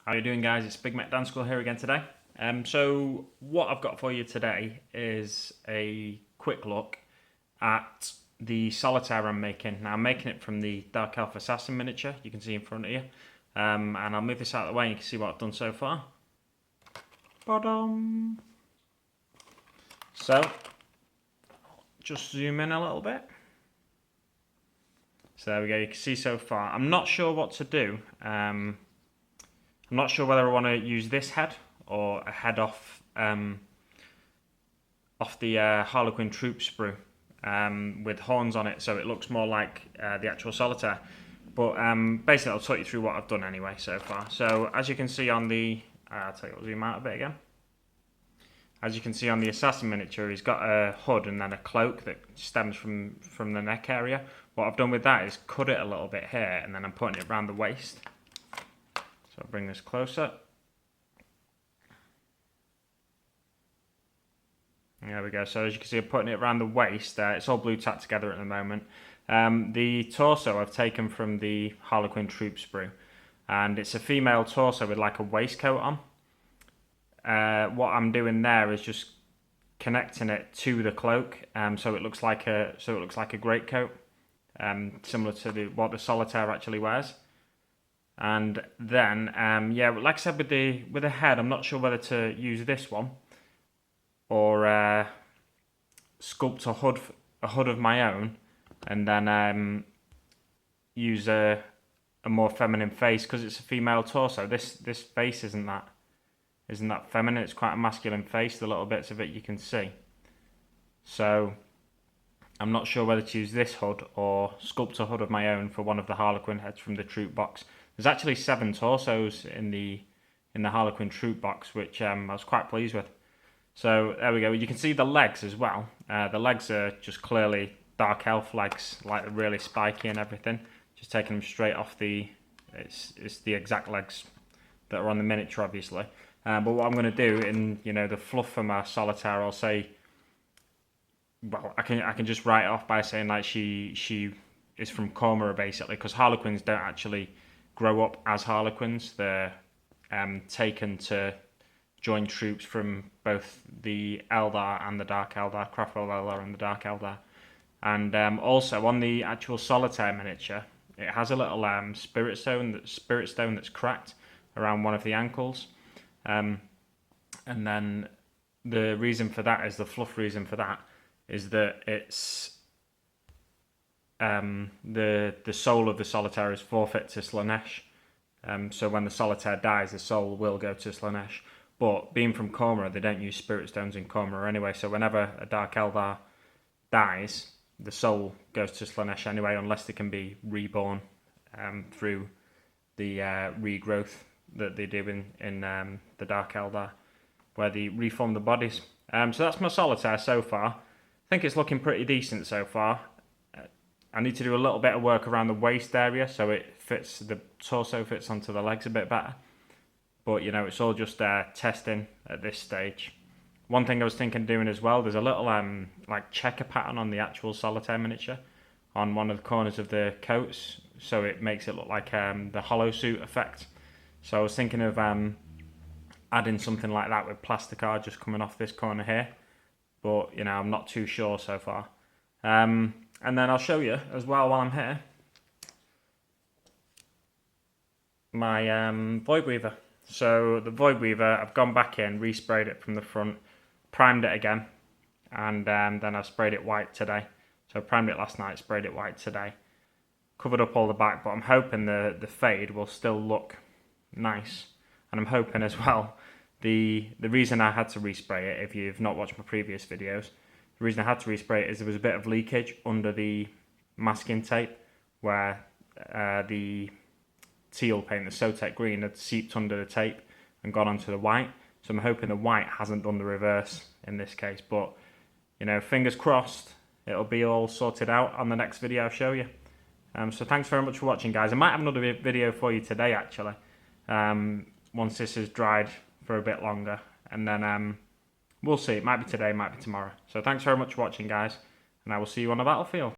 How are you doing, guys? It's Big Mac Dance School here again today. So what I've got for you today is a quick look at the solitaire I'm making. Now I'm making it from the Dark Elf Assassin miniature you can see in front of you. And I'll move this out of the way and you can see what I've done so far. Ba-dum. So, just zoom in a little bit. So there we go, you can see so far. I'm not sure what to do. I'm not sure whether I want to use this head or a head off the Harlequin troop sprue with horns on it, so it looks more like the actual solitaire. But basically, I'll talk you through what I've done anyway so far. So as you can see on the, I'll tell you what, zoom out a bit again. As you can see on the assassin miniature, he's got a hood and then a cloak that stems from the neck area. What I've done with that is cut it a little bit here, and then I'm putting it around the waist. So I'll bring this closer. There we go. So as you can see, I'm putting it around the waist. It's all blue tacked together at the moment. The torso I've taken from the Harlequin troop sprue, and it's a female torso with like a waistcoat on. What I'm doing there is just connecting it to the cloak, so it looks like a greatcoat, similar to what the solitaire actually wears. And then, yeah, like I said, with the head, I'm not sure whether to use this one or sculpt a hood of my own, and then use a more feminine face because it's a female torso. This face isn't that feminine. It's quite a masculine face. The little bits of it you can see. So I'm not sure whether to use this hood or sculpt a hood of my own for one of the Harlequin heads from the troop box. There's actually 7 torsos in the Harlequin troop box, which I was quite pleased with. So there we go. You can see the legs as well. The legs are just clearly dark elf legs, like really spiky and everything. Just taking them straight off it's the exact legs that are on the miniature, obviously. But what I'm going to do in the fluff for my solitaire, I'll say, well, I can just write it off by saying like she is from Cormorant, basically, because Harlequins don't actually grow up as Harlequins. They're taken to join troops from both the Eldar and the Dark Eldar, Craftworld Eldar and the Dark Eldar. And also on the actual solitaire miniature, it has a little spirit stone that's cracked around one of the ankles. And then the reason for that is, the fluff reason for that is that it's the soul of the solitaire is forfeit to Slaanesh. So when the solitaire dies, the soul will go to Slaanesh. But being from Cormorant, they don't use spirit stones in Cormorant anyway. So whenever a Dark Eldar dies, the soul goes to Slaanesh anyway, unless they can be reborn through the regrowth that they do in the Dark Eldar, where they reform the bodies. So that's my solitaire so far. I think it's looking pretty decent so far. I need to do a little bit of work around the waist area so the torso fits onto the legs a bit better. But it's all just testing at this stage. One thing I was thinking of doing as well, there's a little like checker pattern on the actual solitaire miniature on one of the corners of the coats, so it makes it look like the hollow suit effect. So I was thinking of adding something like that with plasticard just coming off this corner here, but I'm not too sure so far. And then I'll show you as well while I'm here my Void Weaver. So the Void Weaver, I've gone back in, resprayed it from the front, primed it again, and then I've sprayed it white today. So I primed it last night, sprayed it white today, covered up all the back, but I'm hoping the fade will still look nice. And I'm hoping as well, the reason I had to respray it, if you've not watched my previous videos, the reason I had to respray it is there was a bit of leakage under the masking tape where the teal paint, the Sotek green, had seeped under the tape and gone onto the white. So I'm hoping the white hasn't done the reverse in this case, but fingers crossed it'll be all sorted out on the next video I'll show you. So thanks very much for watching, guys. I might have another video for you today actually, once this is dried for a bit longer, and then we'll see. It might be today, might be tomorrow. So thanks very much for watching, guys, and I will see you on the battlefield.